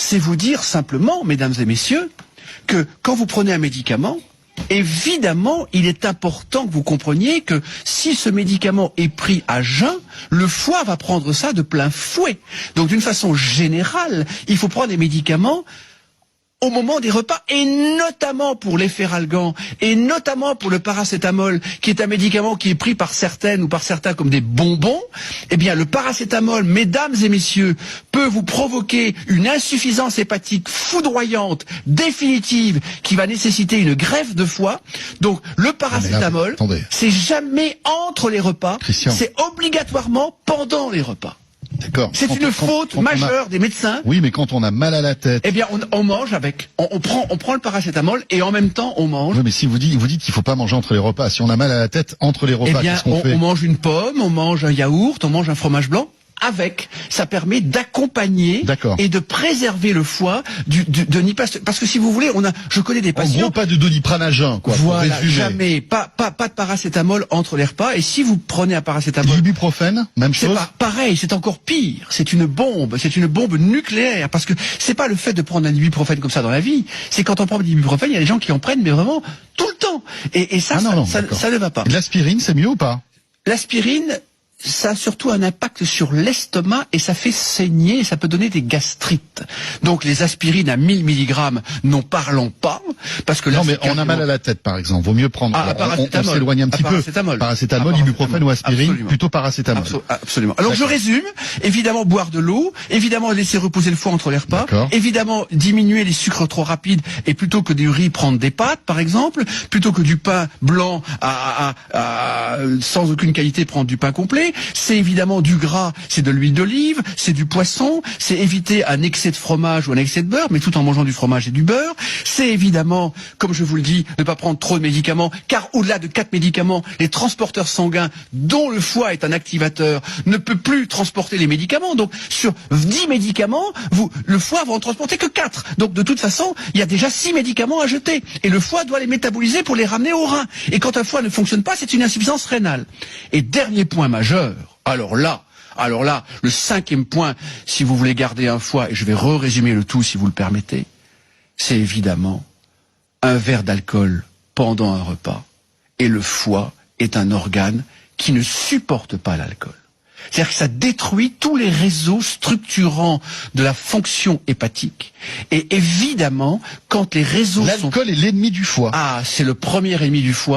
c'est vous dire simplement, mesdames et messieurs, que quand vous prenez un médicament, évidemment, il est important que vous compreniez que si ce médicament est pris à jeun, le foie va prendre ça de plein fouet. Donc d'une façon générale, il faut prendre des médicaments au moment des repas, et notamment pour les Feralgan, et notamment pour le paracétamol, qui est un médicament qui est pris par certaines ou par certains comme des bonbons. Eh bien, le paracétamol, mesdames et messieurs, peut vous provoquer une insuffisance hépatique foudroyante, définitive, qui va nécessiter une greffe de foie. Donc, le paracétamol, c'est jamais entre les repas, c'est obligatoirement pendant les repas. D'accord. C'est une faute majeure des médecins. Oui, mais quand on a mal à la tête. Eh bien, on mange avec. On prend le paracétamol et en même temps, on mange. Oui, mais si vous dites qu'il faut pas manger entre les repas. Si on a mal à la tête entre les repas, qu'est-ce qu'on fait? On mange une pomme, on mange un yaourt, on mange un fromage blanc. Avec, ça permet d'accompagner et de préserver le foie de Nipastase. Parce que si vous voulez, je connais des patients. En gros, pas de Doliprane à jeun, quoi. Voilà, jamais. Pas de paracétamol entre les repas. Et si vous prenez un paracétamol. L'ibuprofène, même chose. C'est pareil, c'est encore pire. C'est une bombe nucléaire. Parce que c'est pas le fait de prendre un ibuprofène comme ça dans la vie. C'est quand on prend de l'ibuprofène, il y a des gens qui en prennent, mais vraiment tout le temps. Et ça, ça ne va pas. L'aspirine, c'est mieux ou pas? L'aspirine, ça a surtout un impact sur l'estomac et ça fait saigner et ça peut donner des gastrites. Donc les aspirines à 1000 mg, n'en parlons pas, parce que là... Non mais on a mal à la tête par exemple, vaut mieux prendre... on s'éloigne un petit peu. Paracétamol, ibuprofène ou aspirine, absolument. Plutôt paracétamol. Absolument. Alors je résume, évidemment boire de l'eau, évidemment laisser reposer le foie entre les repas, évidemment diminuer les sucres trop rapides et plutôt que du riz, prendre des pâtes par exemple, plutôt que du pain blanc sans aucune qualité, prendre du pain complet. C'est évidemment du gras, c'est de l'huile d'olive, c'est du poisson, c'est éviter un excès de fromage ou un excès de beurre, mais tout en mangeant du fromage et du beurre. C'est évidemment, comme je vous le dis, ne pas prendre trop de médicaments, car au-delà de 4 médicaments, les transporteurs sanguins, dont le foie est un activateur, ne peut plus transporter les médicaments. Donc sur 10 médicaments, le foie va en transporter que 4. Donc de toute façon, il y a déjà 6 médicaments à jeter. Et le foie doit les métaboliser pour les ramener au rein. Et quand un foie ne fonctionne pas, c'est une insuffisance rénale. Et dernier point majeur, alors là, le 5e point, si vous voulez garder un foie, et je vais résumer le tout si vous le permettez, c'est évidemment un verre d'alcool pendant un repas. Et le foie est un organe qui ne supporte pas l'alcool. C'est-à-dire que ça détruit tous les réseaux structurants de la fonction hépatique. Et évidemment, quand les réseaux L'alcool est l'ennemi du foie. Ah, c'est le premier ennemi du foie.